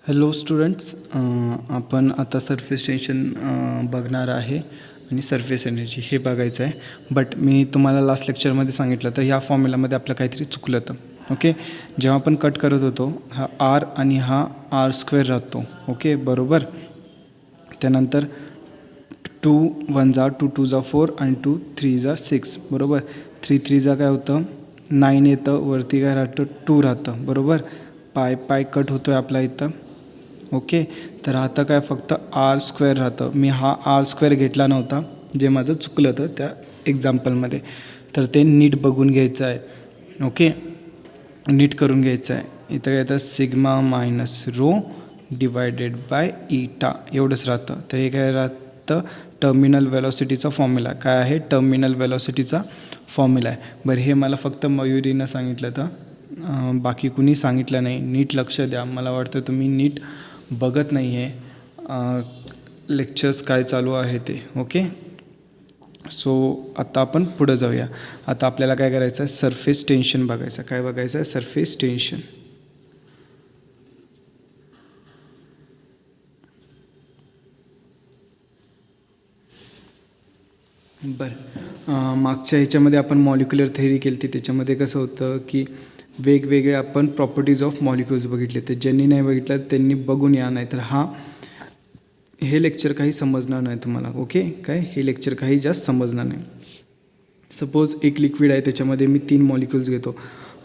Hello students, आपण आता surface tension बघणार आहे आणि सरफेस एनर्जी हे बघायचं आहे. बट मी तुम्हाला लास्ट लेक्चरमध्ये सांगितलं तर ह्या फॉर्म्युलामध्ये आपलं काहीतरी चुकलं होतं. ओके, जेव्हा आपण कट करत होतो हा आर आणि हा आर स्क्वेअर राहतो. ओके बरोबर. त्यानंतर 2 1 जा 2 2 जा 4 आणि 2 3 जा 6 बरोबर. 3 3 जा काय होतं 9 येतं, वरती काय राहतं 2 राहतं बरोबर. पाय पाय कट होतो आहे आपला इथं. ओके, तर आता काय फक्त आर स्क्वेअर राहतं. मी हा आर स्क्वेअर घेतला नव्हता, जे माझं चुकलं होतं त्या एक्झाम्पलमध्ये. तर ते नीट बघून घ्यायचं आहे. ओके, नीट करून घ्यायचं आहे. इथं काय येतं sigma minus rho divided by eta एवढंच राहतं. तर हे काय राहतं टर्मिनल वेलॉसिटीचा फॉर्म्युला. काय आहे टर्मिनल वेलॉसिटीचा फॉर्म्युला आहे. बरं, हे मला फक्त मयुरीनं सांगितलं तर बाकी कुणी सांगितलं नाही. नीट लक्ष द्या. मला वाटतं तुम्ही नीट बघत नाही आहे लेक्चर्स काय चालू आहे ते. ओके, सो आता आपण पुढं जाऊया. आता आपल्याला काय करायचं आहे सरफेस टेन्शन बघायचं. काय बघायचं आहे सरफेस टेन्शन. बरं, मागच्या ह्याच्यामध्ये आपण मॉलिक्युलर थेअरी केली होती. त्याच्यामध्ये कसं होतं की वेगवेगळे आपण प्रॉपर्टीज ऑफ मॉलिक्युल्स बघितले. ते ज्यांनी नाही बघितलं त्यांनी बघून या, नाही तर हे लेक्चर काही समजणार नाही तुम्हाला. ओके, काय हे लेक्चर काही जास्त समजणार नाही. सपोज एक लिक्विड आहे, त्याच्यामध्ये मी 3 मॉलिक्युल्स घेतो.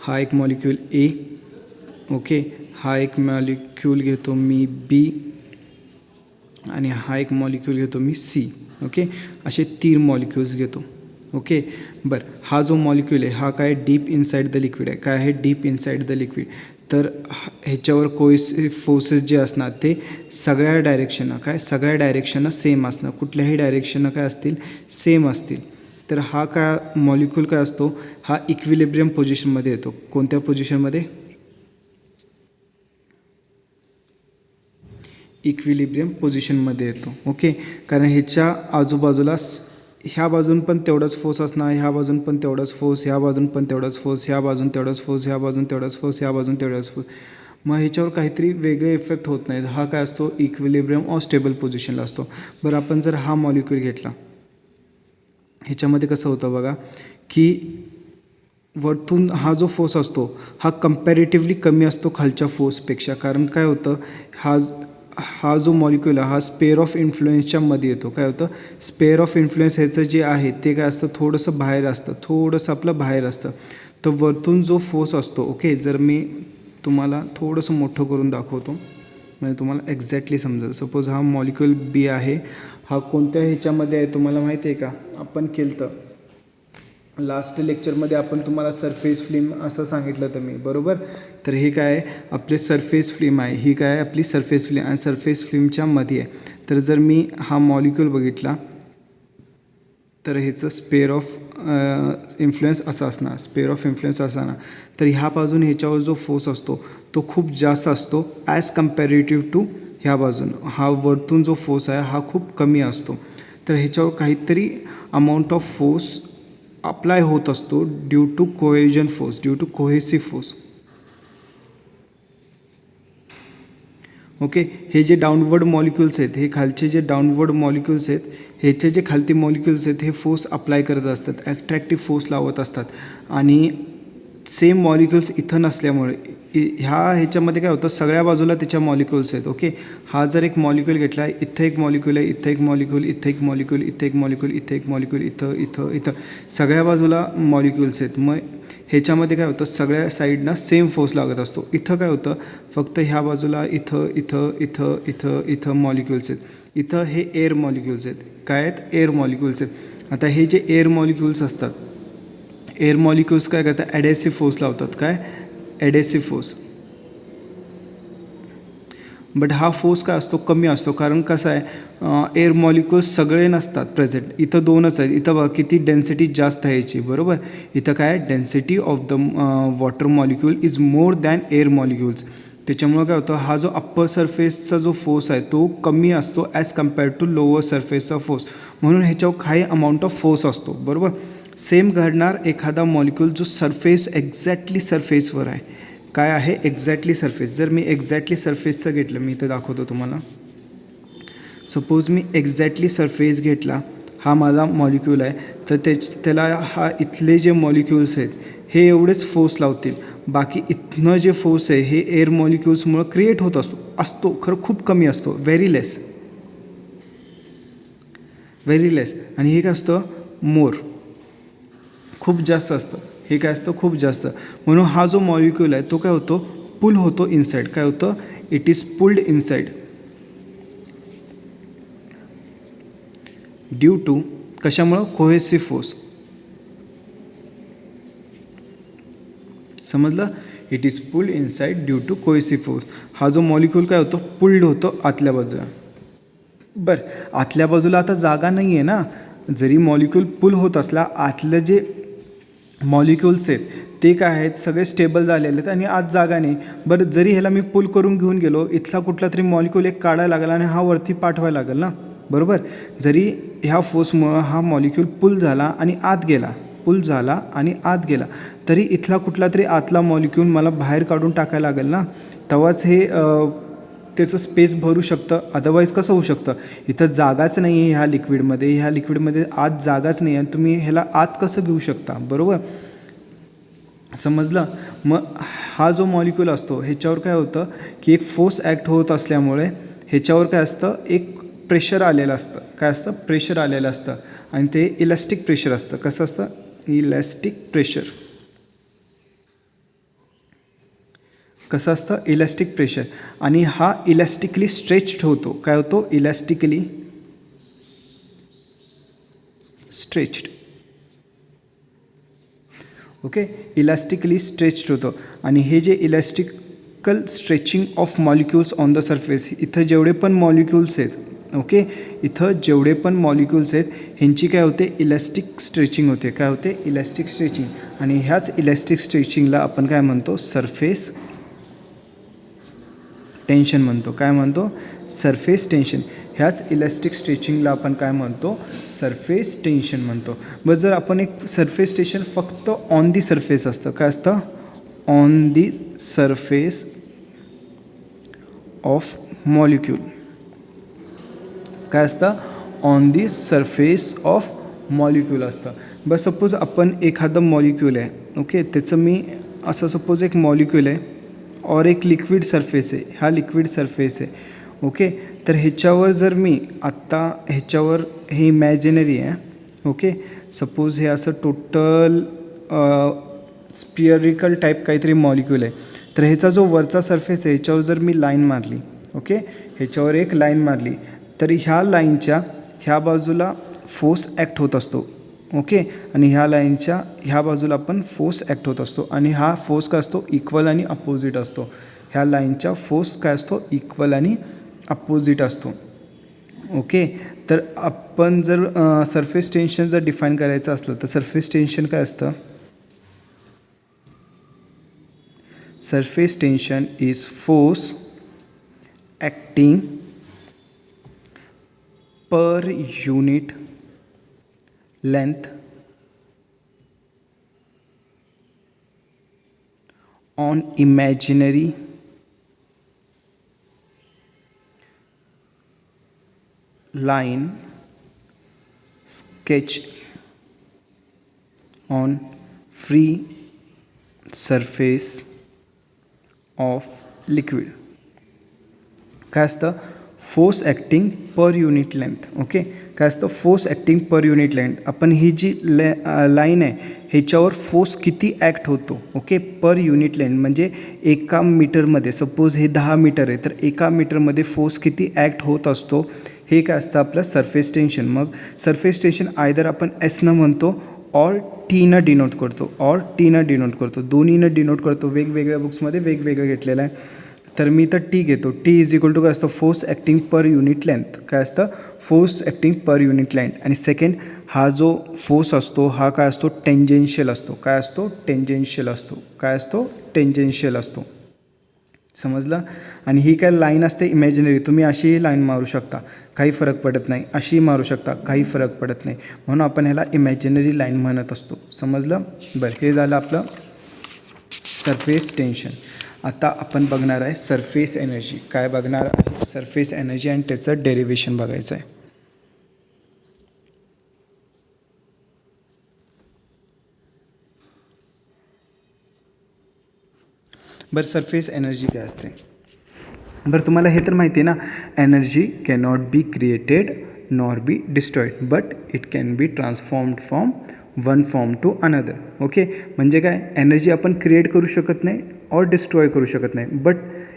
हा एक मॉलिक्यूल ए. ओके, हा एक मॉलिक्यूल घेतो मी बी आणि हा एक मॉलिक्यूल घेतो मी सी. ओके, असे 3 मॉलिक्युल्स घेतो. ओके, बरं, हा जो मॉलिक्यूल आहे हा काय डीप इनसाइड द लिक्विड आहे. काय आहे डीप इनसाइड द लिक्विड. तर ह्याच्यावर कोएसिव्ह फोर्सेस जे असणार ते सगळ्या डायरेक्शनं सेम असणार. कुठल्याही डायरेक्शनं काय असतील सेम असतील. तर हा काय मॉलिक्यूल काय असतो हा इक्विलिब्रियम पोझिशनमध्ये येतो. कोणत्या पोझिशनमध्ये इक्विलिब्रियम पोझिशनमध्ये येतो. ओके, कारण ह्याच्या आजूबाजूला ह्या बाजून पण तेवढाच फोर्स असणार, ह्या बाजून पण तेवढाच फोर्स, ह्या बाजून पण तेवढाच फोर्स, ह्या बाजून तेवढाच फोर्स, ह्या बाजून तेवढाच फोर्स, ह्या बाजून तेवढाच फोर्स. मग ह्याच्यावर काहीतरी वेगळे इफेक्ट होत नाहीत. हा काय असतो इक्विलिब्रियम ऑर स्टेबल पोझिशनला असतो. बरं, आपण जर हा मॉलिक्यूल घेतला ह्याच्यामध्ये कसं होतं बघा की वरतून हा जो फोर्स असतो हा कंपॅरेटिव्हली कमी असतो खालच्या फोर्सपेक्षा. कारण काय होतं हा जो मॉलिक्यूल आहे हा स्पेअर ऑफ इन्फ्लुएन्सच्या मध्ये येतो. काय होतं स्पेअर ऑफ इन्फ्लुएन्स ह्याचं जे आहे ते काय असतं थोडंसं बाहेर असतं, थोडंसं आपलं बाहेर असतं. तर वरतून जो फोर्स असतो, ओके, जर मी तुम्हाला थोडंसं मोठं करून दाखवतो म्हणजे तुम्हाला एक्झॅक्टली समजेल. सपोज हा मॉलिक्यूल बी आहे. हा कोणत्या ह्याच्यामध्ये आहे तुम्हाला माहिती आहे का. आपण केलं तर लास्ट लेक्चरमध्ये आपण तुम्हाला सरफेस फिल्म असं सांगितलं होतं मी बरोबर. तर हे काय आहे आपले सरफेस फिल्म आहे. ही काय आहे आपली सरफेस फिल्म आणि सरफेस फिल्मच्या मध्ये आहे. तर जर मी हा मॉलिक्यूल बघितला तर ह्याचं स्पेअर ऑफ इन्फ्लुएन्स असं असणार, स्पेअर ऑफ इन्फ्लुएन्स असणार. तर ह्या बाजून ह्याच्यावर जो फोर्स असतो तो खूप जास्त असतो ॲज कम्पॅरेटिव्ह टू ह्या बाजून. हा वरतून जो फोर्स आहे हा खूप कमी असतो. तर ह्याच्यावर काहीतरी अमाऊंट ऑफ फोर्स अप्लाय होत असतो due to cohesion force, due to cohesive force. Okay, हे जे डाऊनवर्ड मॉलिक्युल्स आहेत, हे खालचे जे डाऊनवर्ड मॉलिक्युल्स आहेत, ह्याचे जे खालती मॉलिक्युल्स आहेत हे फोर्स अप्लाय करत असतात, ॲट्रॅक्टिव्ह फोर्स लावत असतात. आणि सेम मॉलिक्युल्स इथं नसल्यामुळे ह्याच्यामध्ये काय होतं सगळ्या बाजूला त्याच्या मॉलिक्युल्स आहेत. ओके, हा जर एक मॉलिक्यूल घेतला, इथं एक मॉलिक्यूल आहे, इथं एक मॉलिक्यूल, इथं एक मॉलिक्यूल, इथं एक मॉलिक्यूल, इथं एक मॉलिक्यूल, इथं इथं इथं सगळ्या बाजूला मॉलिक्युल्स आहेत. मग ह्याच्यामध्ये काय होतं सगळ्या साईडना सेम फोर्स लागत असतो. इथं काय होतं फक्त ह्या बाजूला इथं इथं इथं इथं इथं मॉलिक्युल्स आहेत. इथं हे एअर मॉलिक्युल्स आहेत. काय आहेत एअर मॉलिक्युल्स आहेत. आता हे जे एअर मॉलिक्युल्स असतात, एअर मॉलिक्युल्स काय करतात ॲडेसिव्ह फोर्स लावतात. काय ॲडेसिव्ह फोर्स. बट हा फोर्स काय असतो कमी असतो. कारण कसं आहे एअर मॉलिक्युल्स सगळे नसतात प्रेझेंट. इथं 2च आहेत. इथं बघा किती डेन्सिटी जास्त आहे याची बरोबर. इथं काय density of the water molecule is more than air molecules. त्याच्यामुळं काय होतं हा जो अप्पर सरफेसचा जो फोर्स आहे तो कमी असतो ॲज कम्पेअर टू लोअर सरफेसचा फोर्स. म्हणून ह्याच्यावर काही अमाऊंट ऑफ फोर्स असतो बरोबर. सेम घडणार एखादा मॉलिक्यूल जो एक्झॅक्टली सरफेसवर आहे काय आहे एक्झॅक्टली सरफेस. जर मी एक्झॅक्टली सरफेसचं घेतलं, मी इथं दाखवतो तुम्हाला. सपोज मी एक्झॅक्टली सरफेस घेतला, हा माझा मॉलिक्यूल आहे, तर त्याला हा इथले जे मॉलिक्यूल्स आहेत हे एवढेच फोर्स लावतील. बाकी इथनं जे फोर्स आहे हे एअर मॉलिक्यूल्समुळं क्रिएट होत असतो खरं खूप कमी असतो, व्हेरी लेस. आणि हे काय असतं, मोर, खूप जास्त असतं. हे काय असतं, खूप जास्त. म्हणून हा जो मॉलिक्यूल आहे तो काय होतो, पुल होतो इनसाईड. काय होतं, it is pulled inside due to, कशामुळं, कोहेसिव्ह फोर्स. समजलं, it is pulled inside due to cohesive force. हा जो मॉलिक्यूल काय होतो, पुल्ड होतो आतल्या बाजूला. बरं, आतल्या बाजूला आता जागा नाही आहे ना. जरी मॉलिक्यूल पुल होत असला, आतलं जे मॉलिक्यूल्स आहेत ते काय आहेत, सगळे स्टेबल झालेले आहेत आणि आत जागा नाही. बरं, जरी ह्याला मी पुल करून घेऊन गेलो, इथला कुठला तरी मॉलिक्यूल एक काढायला लागला आणि हा वरती पाठवायला लागेल ना, बरोबर. जरी ह्या फोर्समुळं हा मॉलिक्यूल पुल झाला आणि आत गेला, तरी इथला कुठला तरी आतला मॉलिक्यूल मला बाहेर काढून टाकायला लागेल ना, तेव्हाच हे त्याचं स्पेस भरू शकतं. अदरवाईज कसं होऊ शकतं, इथं जागाच नाही आहे ह्या लिक्विडमध्ये आत जागाच नाही आहे आणि तुम्ही ह्याला आत कसं घेऊ शकता, बरोबर. समजलं. मग हा जो मॉलिक्यूल असतो ह्याच्यावर काय होतं की एक फोर्स ॲक्ट होत असल्यामुळे ह्याच्यावर काय असतं, एक प्रेशर आलेलं असतं. काय असतं, प्रेशर आलेलं असतं आणि ते इलॅस्टिक प्रेशर असतं. कसं असतं, इलॅस्टिक प्रेशर. कसं असतं, इलॅस्टिक प्रेशर. आणि हा इलॅस्टिकली स्ट्रेच्ड होतो. काय होतो, elastically stretched. Okay, elastically stretched होतं. आणि हे जे elastical stretching of molecules on the surface, इथं जेवढे पण मॉलिक्यूल्स आहेत, ओके, ह्यांची काय होते, इलॅस्टिक स्ट्रेचिंग होते. काय होते, इलॅस्टिक स्ट्रेचिंग. आणि ह्याच इलॅस्टिक स्ट्रेचिंगला आपण काय म्हणतो, सरफेस टेन्शन म्हणतो. काय म्हणतो, सरफेस टेन्शन. ह्याच इलॅस्टिक स्ट्रेचिंगला आपण काय म्हणतो, सरफेस टेन्शन म्हणतो. बस, जर आपण एक सरफेस टेन्शन फक्त ऑन दी सरफेस असतं. काय असतं, on the surface of molecule. काय असतं, on the surface of molecule असतं. बस, सपोज आपण एखादं मॉलिक्यूल आहे, ओके, त्याचं मी असं सपोज एक मॉलिक्यूल आहे और एक लिक्विड सरफेस आहे. हा लिक्विड सरफेस आहे, ओके. तर ह्याच्यावर जर मी आत्ता ह्याच्यावर, हे इमॅजिनरी आहे, ओके. सपोज हे असं टोटल स्पिअरिकल टाईप काहीतरी मॉलिक्यूल आहे. तर ह्याचा जो वरचा सरफेस आहे ह्याच्यावर जर मी लाईन मारली, ओके, ह्याच्यावर एक लाईन मारली, तर ह्या लाईनच्या ह्या बाजूला फोर्स ॲक्ट होत असतो, ओके. आणि ह्या लाईनच्या ह्या बाजूला पण फोर्स ॲक्ट होत असतो. आणि हा फोर्स काय असतो, इक्वल आणि अपोजिट असतो. ह्या लाईनच्या फोर्स काय असतो, इक्वल आणि अपोजिट असतो, ओके. तर आपण जर सरफेस टेन्शन जर डिफाईन करायचं असलं तर सरफेस टेन्शन काय असतं, surface tension is force acting per unit length on imaginary line sketch on free surface of liquid. काय असतं, फोर्स ॲक्टिंग पर युनिट लेंथ, ओके. काय असतं, फोर्स ॲक्टिंग पर युनिट लेंथ. आपण ही जी लाईन आहे ह्याच्यावर फोर्स किती ॲक्ट होतो, ओके, पर युनिट लेंथ. म्हणजे एका मीटरमध्ये, सपोज हे 10 मीटर आहे, तर एका मीटरमध्ये फोर्स किती ॲक्ट होत असतो, हे काय असतं आपलं सरफेस टेन्शन. मग सरफेस टेन्शन आयदर आपण एसनं म्हणतो और टीनं डिनोट करतो, दोन्हीनं डिनोट करतो. वेगवेगळ्या बुक्समध्ये वेगवेगळं घेतलेलं आहे. तर मी तर टी घेतो. टी इज इक्वल टू काय असतं, फोर्स ॲक्टिंग पर युनिट लेंथ. काय असतं, फोर्स ॲक्टिंग पर युनिट लेंथ. आणि सेकंड, हा जो फोर्स असतो हा काय असतो, टेंजेन्शियल असतो. काय असतो, टेंजेन्शियल असतो. समजलं. आणि ही काय लाईन असते इमॅजिनरी. तुम्ही अशीही लाईन मारू शकता, काही फरक पडत नाही. अशी मारू शकता, काही फरक पडत नाही. म्हणून आपण ह्याला इमॅजिनरी लाईन म्हणत असतो. समजलं. बरं, हे झालं आपलं सरफेस टेन्शन. आता आपण बघणार आहे सरफेस एनर्जी. काय बघणार आहे? सरफेस एनर्जी आणि त्याचं डेरिव्हेशन बघायचं आहे. बरं, सरफेस एनर्जी काय असते? बरं, तुम्हाला हे तर माहिती आहे ना, energy cannot be created nor be destroyed but it can be transformed from one form to another. Okay, म्हणजे काय, एनर्जी आपण क्रिएट करू शकत नाही और डिस्ट्रॉय करू शकत नाही, but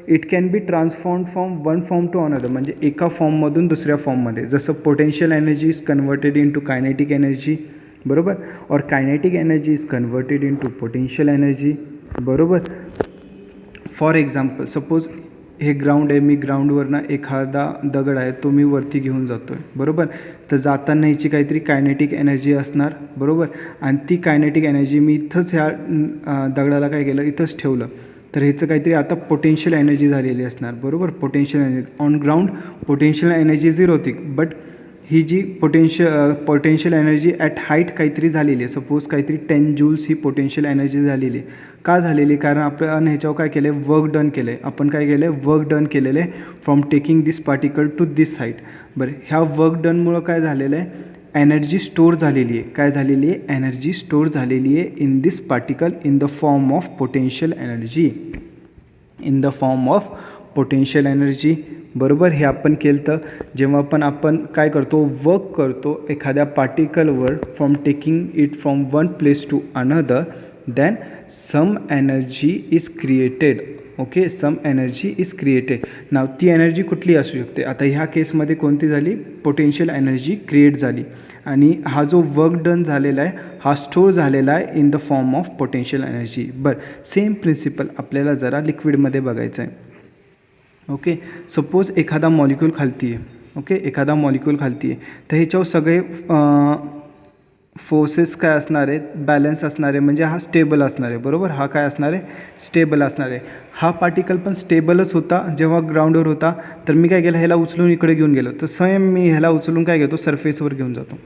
it can be transformed from one form to another, म्हणजे एका फॉर्ममधून दुसऱ्या फॉर्ममध्ये. जसं potential energy is converted into kinetic energy, बरोबर, और kinetic energy is converted into potential energy, बरोबर. फॉर एक्झाम्पल, सपोज हे ग्राउंड आहे, मी ग्राउंडवरनं एखादा दगड आहे तो मी वरती घेऊन जातो आहे, बरोबर. तर जाताना ह्याची काहीतरी कायनेटिक एनर्जी असणार, बरोबर, आणि ती कायनेटिक एनर्जी मी इथंच ह्या दगडाला काय केलं, इथंच ठेवलं, तर ह्याचं काहीतरी आता पोटेन्शियल एनर्जी झालेली असणार, बरोबर. Potential energy on ground potential energy 0 होती, बट ही जी पोटेन्शियल एनर्जी ॲट हाईट काहीतरी झालेली आहे. सपोज काहीतरी 10 जूल्स ही पोटेन्शियल एनर्जी झालेली आहे. का झालेली? कारण आपण ह्याच्यावर काय केलं आहे, वर्क डन केलं आहे. आपण काय केलं आहे, वर्क डन केलेलं आहे from taking this particle to this side. बरं, ह्या वर्क डनमुळं काय झालेलं आहे, एनर्जी स्टोअर झालेली आहे. काय झालेली आहे? एनर्जी स्टोअर झालेली आहे in this particle in the form of potential energy, in the form of potential energy, बरोबर. हे आपण केलं तर जेव्हा पण आपण काय करतो, वर्क करतो एखाद्या पार्टिकलवर from taking it from one place to another, then some energy is created. Okay, some energy is created. Now ती एनर्जी कुठली असू शकते. आता ह्या केसमध्ये कोणती झाली, पोटेन्शियल एनर्जी क्रिएट झाली, आणि हा जो वर्क डन झालेला आहे हा स्टोअर झालेला आहे in the form of potential energy. बरं, सेम प्रिन्सिपल आपल्याला जरा लिक्विडमध्ये बघायचं आहे. ओके, सपोज एखादा मॉलिक्यूल खालती आहे. ओके, एखादा मॉलिक्यूल खालती आहे, तर ह्याच्यावर सगळे फोर्सेस काय असणार आहेत, बॅलन्स असणार आहे, म्हणजे हा स्टेबल असणार आहे, बरोबर. हा काय असणार आहे, स्टेबल असणार आहे. हा पार्टिकल पण स्टेबलच होता जेव्हा ग्राउंडवर होता. तर मी काय केलं, ह्याला उचलून इकडे घेऊन गेलो, तर सेम मी ह्याला उचलून काय घेतो, सरफेसवर घेऊन जातो.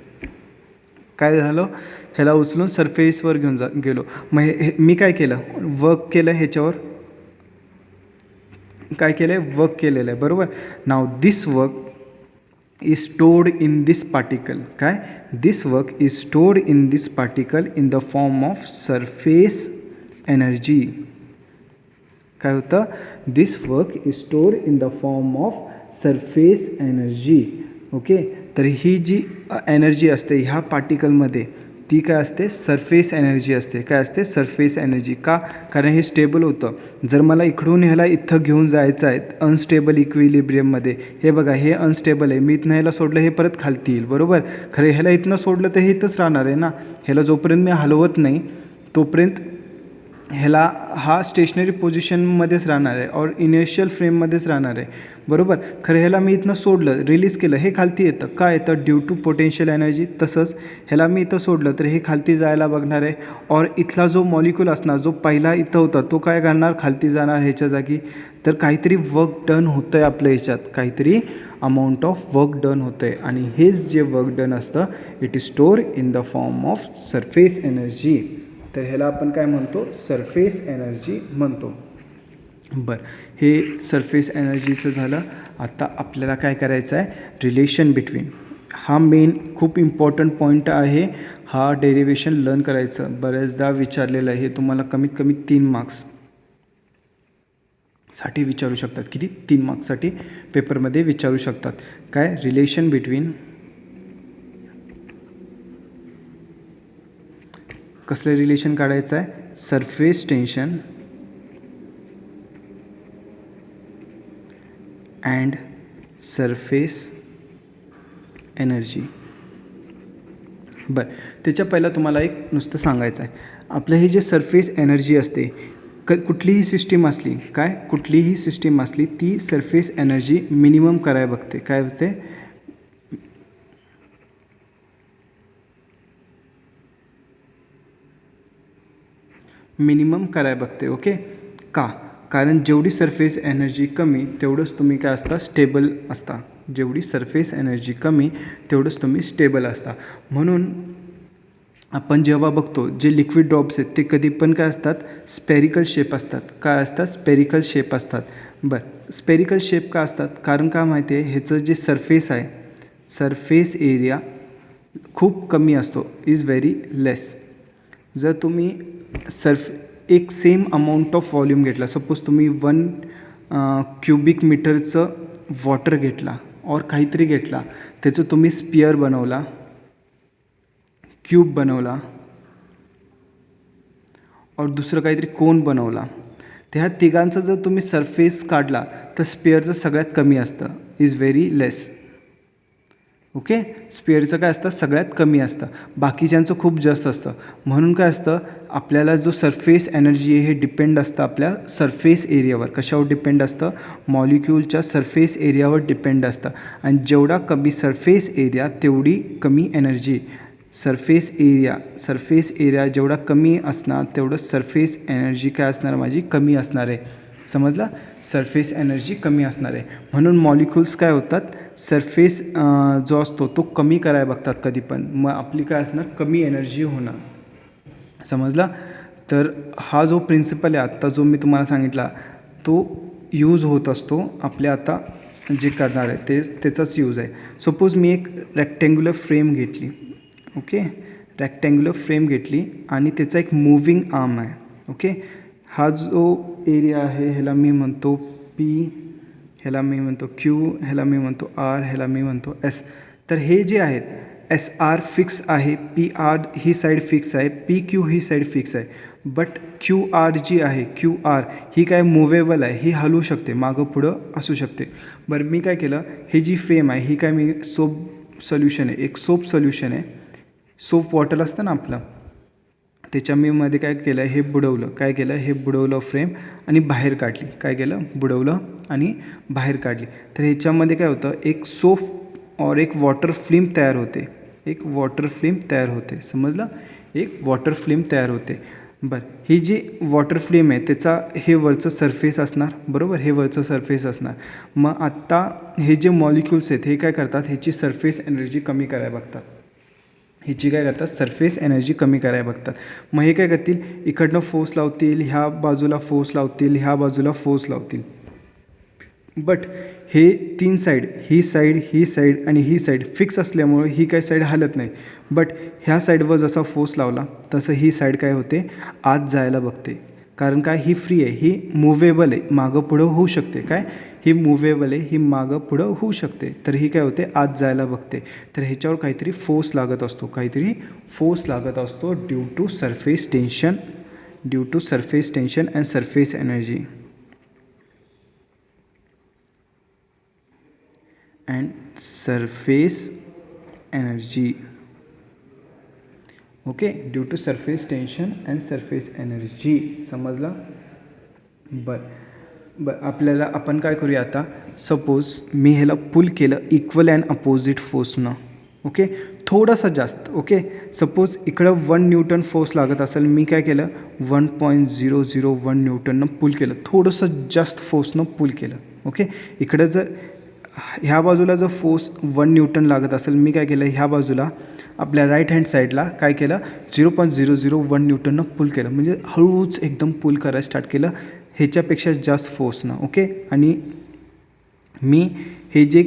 काय झालं, ह्याला उचलून सरफेसवर घेऊन गेलो. मग मी काय केलं, वर्क केलं ह्याच्यावर, काय केलं आहे, वर्क केलेलं आहे, बरोबर. Now this work is stored in this particle. काय, this work is stored in this particle in the form of surface energy. काय होतं, this work is stored in the form of surface energy. Okay, तर ही जी energy असते ह्या पार्टिकलमध्ये ती काय असते, surface energy असते. काय असते, सरफेस एनर्जी. का, कारण हे स्टेबल होतं. जर मला इकडून ह्याला इथं घेऊन जायचं आहे अनस्टेबल इक्विलिब्रियममध्ये, हे बघा हे अनस्टेबल आहे, मी इथनं ह्याला सोडलं हे परत खालती येईल, बरोबर. खरं ह्याला इथनं सोडलं तर हे इथंच राहणार आहे ना. ह्याला जोपर्यंत मी हलवत नाही तोपर्यंत ह्याला हा स्टेशनरी पोझिशनमध्येच राहणार आहे और इनिशियल फ्रेममध्येच राहणार आहे, बरोबर. खरं ह्याला मी इथनं सोडलं, रिलीज केलं, हे खालती येतं. का येतं, ड्यू टू पोटेन्शियल एनर्जी. तसंच ह्याला मी इथं सोडलं तर हे खालती जायला बघणार आहे, और इथला जो मॉलिक्यूल असणार जो पहिला इथं होता तो काय करणार, खालती जाणार ह्याच्या जागी. तर काहीतरी वर्क डन होतं आहे आपल्या ह्याच्यात, काहीतरी अमाऊंट ऑफ वर्क डन होतं आहे, आणि हेच जे वर्क डन असतं it is store in the form of surface energy. तर ह्याला आपण काय म्हणतो, सरफेस एनर्जी म्हणतो. बरं, हे सरफेस एनर्जीचं झालं. आता आपल्याला काय करायचं आहे, रिलेशन बिटवीन. हा मेन खूप इम्पॉर्टंट पॉईंट आहे. हा डेरिव्हेशन लर्न करायचं, बऱ्याचदा विचारलेलं आहे. हे तुम्हाला कमीत कमी 3 मार्क्ससाठी विचारू शकतात. किती, 3 मार्क्ससाठी पेपरमध्ये विचारू शकतात. काय, रिलेशन बिटवीन, कसलं रिलेशन काढायचं आहे, surface tension and surface energy. बरं, त्याच्या पहिला तुम्हाला एक नुसतं सांगायचं आहे, आपलं हे जे सरफेस एनर्जी असते, कुठलीही सिस्टीम असली, काय कुठलीही सिस्टीम असली ती सरफेस एनर्जी मिनिमम करायला बघते. काय होते, मिनिमम करायला बघते. ओके, का, कारण जेवढी सरफेस एनर्जी कमी तेवढंच तुम्ही काय असता, स्टेबल असता. जेवढी सरफेस एनर्जी कमी तेवढंच तुम्ही स्टेबल असता. म्हणून आपण जेव्हा बघतो जे लिक्विड ड्रॉप्स आहेत ते कधी पण काय असतात, स्पेरिकल शेप असतात. काय असतात? स्पेरिकल शेप असतात. बरं, स्पेरिकल शेप का असतात? कारण का माहिती आहे, ह्याचं जे सरफेस आहे, सरफेस एरिया खूप कमी असतो, इज व्हेरी लेस. जर तुम्ही एक सेम अमाऊंट ऑफ व्हॉल्यूम घेतला, सपोज तुम्ही 1 क्युबिक मीटरचं वॉटर घेतला और काहीतरी घेतला, त्याचं तुम्ही स्पियर बनवला, क्यूब बनवला और दुसरं काहीतरी कोन बनवला, त्या तिघांचा जर तुम्ही सरफेस काढला तर स्पियरचं सगळ्यात कमी असतं, इज व्हेरी लेस. ओके, स्पियरचं काय असतं, सगळ्यात कमी असतं, बाकीच्यांचं खूप जास्त असतं. म्हणून काय असतं, आपल्याला जो सरफेस एनर्जी आहे हे डिपेंड असतं आपल्या सरफेस एरियावर. कशावर डिपेंड असतं? मॉलिक्यूलच्या सरफेस एरियावर डिपेंड असतं. आणि जेवढा कमी सरफेस एरिया तेवढी कमी एनर्जी. सरफेस एरिया जेवढा कमी असणार तेवढं सरफेस एनर्जी काय असणार माझी, कमी असणार आहे. समजलं? सरफेस एनर्जी कमी असणार आहे. म्हणून मॉलिक्युल्स काय होतात, सरफेस जो असतो तो कमी करायला बघतात कधी पण, मग आपली काय असणार, कमी एनर्जी होणार. समजला? तर हा जो प्रिन्सिपल आहे आत्ता जो मी तुम्हाला सांगितला तो यूज होत असतो आपल्या आता जे करणार आहे त्याचाच यूज आहे. सपोज मी एक रेक्टँग्युलर फ्रेम घेतली, ओके, रेक्टँग्युलर फ्रेम घेतली आणि त्याचा एक मूव्हिंग आर्म आहे. ओके, हा जो एरिया आहे ह्याला मी म्हणतो पी, ह्याला मी म्हणतो क्यू, ह्याला मी म्हणतो आर, ह्याला मी म्हणतो एस. तर हे जे आहेत, एस आर फिक्स आहे, पी आर ही साईड फिक्स आहे, पी क्यू ही साईड फिक्स आहे. बट क्यू आर जी आहे, क्यू आर ही काय मुव्हेबल आहे, ही हलू शकते, मागं पुढं असू शकते. बरं, मी काय केलं, ही जी फ्रेम आहे ही काय, मी सोप सोल्युशन आहे, एक सोप सोल्युशन आहे, सोप वॉटर असतं ना आपलं, त्याच्या मी मध्ये काय केलं, हे बुडवलं, काय केलं, हे बुडवलं फ्रेम आणि बाहेर काढली. काय केलं, बुडवलं आणि बाहेर काढली. तर ह्याच्यामध्ये काय होतं, एक सोप और एक वॉटर फिल्म तयार होते, एक वॉटर फिल्म तयार होते. समजलं? एक वॉटर फिल्म तयार होते. बरं, ही जी वॉटर फिल्म आहे त्याचा हे वरचं सरफेस असणार, बरोबर, हे वरचं सरफेस असणार. मग आत्ता हे जे मॉलिक्युल्स आहेत हे काय करतात, ह्याची सरफेस एनर्जी कमी करायला बघतात. ह्याची काय करतात, सरफेस एनर्जी कमी करायला बघतात. मग हे काय करतील, इकडनं फोर्स लावतील, ह्या बाजूला फोर्स लावतील, ह्या बाजूला फोर्स लावतील. बट हे तीन साईड, ही साईड आणि ही साईड फिक्स असल्यामुळे ही काय साईड हलत नाही. बट ह्या साईडवर जसा फोर्स लावला तसं ही साईड काय होते, आत जायला बघते. कारण काय, ही फ्री आहे, ही मुव्हेबल आहे, मागं पुढं होऊ शकते. काय, ही मुव्हेबल आहे, ही मागं पुढं होऊ शकते. तर ही काय होते, आत जायला बघते. तर ह्याच्यावर काहीतरी फोर्स लागत असतो, काहीतरी फोर्स लागत असतो due to surface tension, due to surface tension and surface energy and surface energy. Okay, due to surface tension and surface energy. समजलं? बरं, आपल्याला आपण काय करूया आता, सपोज मी ह्याला पुल केलं इक्वल अँड अपोजिट फोर्सनं. ओके, थोडंसं जास्त. ओके, सपोज इकडं 1 न्यूटन फोर्स लागत असेल, मी काय केलं 1.001 न्यूटननं पुल केलं, थोडंसं जास्त फोर्सनं पुल केलं. ओके, इकडं जर ह्या बाजूला जर फोर्स 1 न्यूटन लागत असेल, मी काय केलं, ह्या बाजूला आपल्या राईट हँड साईडला काय केलं 0.001 न्यूटननं पुल केलं. म्हणजे हळूच एकदम पुल करायला स्टार्ट केलं, ह्याच्यापेक्षा जास्त फोर्सनं. ओके, आणि मी हे जे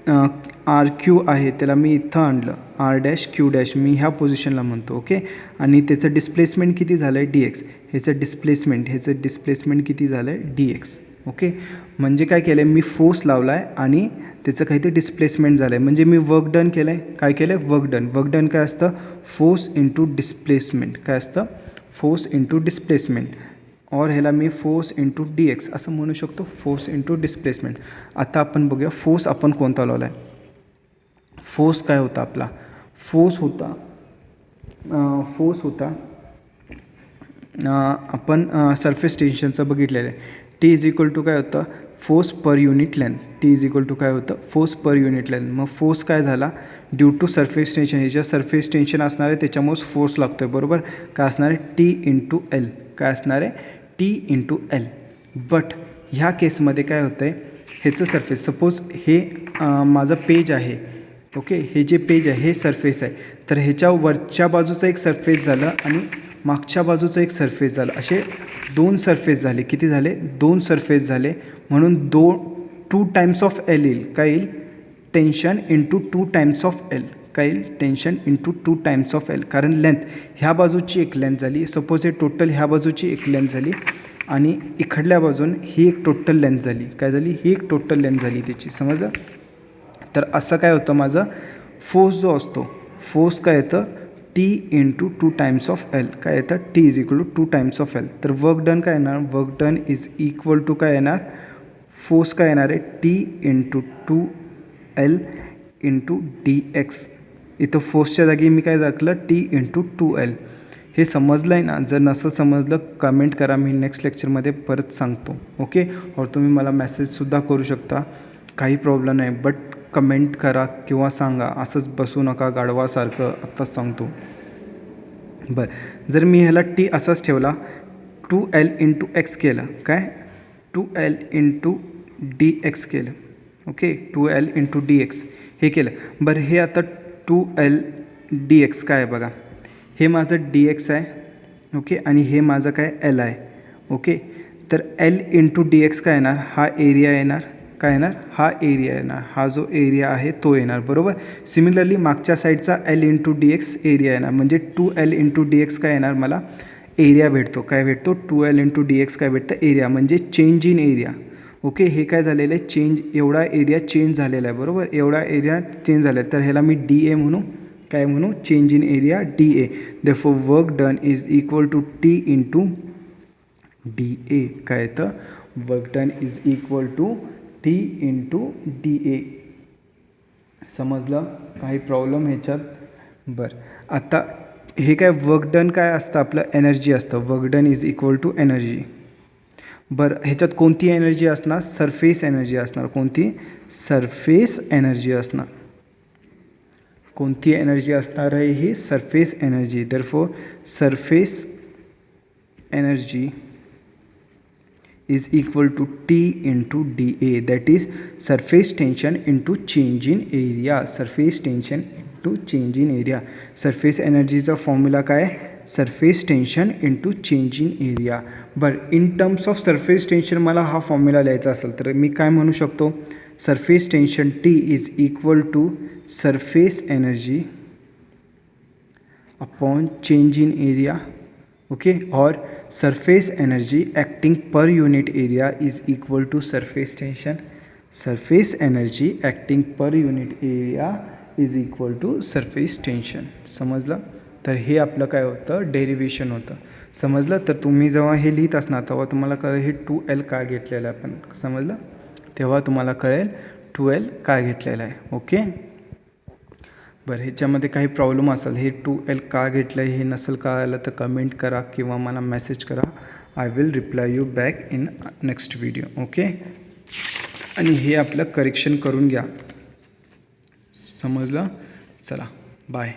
आर क्यू आहे त्याला मी इथं आणलं, आर डॅश क्यू डॅश मी ह्या पोझिशनला म्हणतो. ओके, आणि त्याचं डिस्प्लेसमेंट किती झालं आहे, DX. ह्याचं डिस्प्लेसमेंट किती झालं आहे, DX. ओके, म्हणजे काय केलं आहे, मी फोर्स लावला आहे आणि त्याचं काहीतरी डिस्प्लेसमेंट झालं आहे. म्हणजे मी वर्क डन केलं आहे. काय केलं आहे, वर्क डन काय असतं, फोर्स इंटू डिस्प्लेसमेंट. काय असतं, फोर्स इंटू डिस्प्लेसमेंट. और ह्याला मी फोर्स इंटू DX असं म्हणू शकतो, फोर्स इंटू डिस्प्लेसमेंट. आता आपण बघूया फोर्स आपण कोणता लावला आहे. फोर्स काय होता आपला, फोर्स होता आपण सरफेस टेन्शनचं बघितलेलं आहे. T इज इक्वल टू काय होतं, force per unit length. T is equal to काय होतं, फोर्स पर युनिट लेंथ. मग फोर्स काय झाला, ड्यू टू सरफेस टेन्शन, ह्याच्या सरफेस टेन्शन असणार आहे त्याच्यामुळेच फोर्स लागतो आहे, बरोबर. काय असणार आहे, T इंटू L. काय असणार आहे, T इंटू L. बट ह्या केसमध्ये काय होतं आहे, ह्याचं सरफेस, सपोज हे माझं पेज आहे. ओके, हे जे पेज आहे हे सरफेस आहे, तर ह्याच्या वरच्या बाजूचं एक सरफेस झालं आणि मागच्या बाजूचं एक सरफेस झालं, असे 2 सरफेस झाले. किती झाले? 2 सरफेस झाले. म्हणून 2 टाइम्स ऑफ एल येईल. काय येईल? Tension into 2 times of L. काय येईल? Tension into 2 times of L. कारण लेंथ ह्या बाजूची एक लेंथ झाली. सपोज हे टोटल ह्या बाजूची एक लेंथ झाली आणि इकडल्या बाजून ही एक टोटल लेंथ झाली. काय झाली? ही एक टोटल लेंथ झाली त्याची. समजलं? तर असं काय होतं माझं फोर्स जो असतो, फोर्स काय येतं? T into 2 times of L. काय येतं? T is equal to 2 times of L. तर वर्क डन काय येणार? Work done is equal to काय येणार? फोर्स काय येणार आहे? T into 2 L into D X. इथं फोर्सच्या जागी मी काय दाखलं? T into 2 L. हे समजलं आहे ना? जर नसं समजलं कमेंट करा, मी नेक्स्ट लेक्चरमध्ये परत सांगतो. ओके. और तुम्ही मला मेसेजसुद्धा करू शकता, काही प्रॉब्लेम नाही. बट कमेंट करा किंवा सांगा, असंच बसू नका गाढवासारखं. आत्ताच सांगतो. बरं, जर मी ह्याला टी असाच ठेवला, 2L इंटू एक्स केलं. काय? 2L इंटू डी एक्स केलं. Okay. 2L into D x हे केलं. बरं, हे आता 2L डी एक्स काय आहे बघा. हे माझं डी एक्स आहे. ओके. आणि हे माझं काय? एल आहे. ओके. तर एल इंटू डी एक्स काय येणार? हा एरिया येणार. काय येणार? हा एरिया येणार. हा जो एरिया आहे तो येणार. बरोबर. सिमिलरली मागच्या साईडचा L into D x area येणार. म्हणजे 2L इंटू डी एक्स काय येणार? मला एरिया भेटतो. काय भेटतो? 2L इंटू डी एक्स काय भेटतं? एरिया. म्हणजे चेंज इन एरिया. ओके. हे काय झालेलं आहे? चेंज. एवढा एरिया चेंज झालेला आहे. बरोबर. एवढा एरिया चेंज झाला आहे. तर ह्याला मी डी ए म्हणू. काय म्हणू? Change in area D A. Therefore work done is equal to T into D A. काय येतं? Work done is equal to T into D A. समजलं? काही प्रॉब्लेम ह्याच्यात? बरं, आता हे काय वर्क डन काय असतं? आपलं एनर्जी असतं. Work done is equal to energy. बरं, ह्याच्यात कोणती एनर्जी असणार? सरफेस एनर्जी असणार. कोणती? सरफेस एनर्जी असणार. कोणती एनर्जी असणार आहे? ही surface energy. Therefore surface energy is equal to T into dA, that is surface tension into change in area. Surface tension into change in area. Surface energy चा formula काय? surface tension into change in area. बरं, in terms of surface tension मला हा formula लिहायचा असेल तर मी काय म्हणू शकतो? surface tension T is equal to surface energy upon change in area. Okay. और surface energy acting per unit area is equal to surface tension. Surface energy acting per unit area is equal to surface tension. समजलं? तर हे आपलं काय होतं? Derivation होतं. समजलं? तर तुम्ही जेव्हा हे लिहित असणार तेव्हा तुम्हाला कळेल हे 2L का घेतलेलं आहे आपण. समजलं? तेव्हा तुम्हाला कळेल 2L का घेतलेलं आहे. ओके. बरं, ह्याच्यामध्ये काही प्रॉब्लेम असेल, हे 2L का घेतलं आहे हे नसेल कळालं तर कमेंट करा किंवा मला मेसेज करा. I will reply you back in next video. Okay. आणि हे आपलं करेक्शन करून घ्या. समजलं? चला, बाय.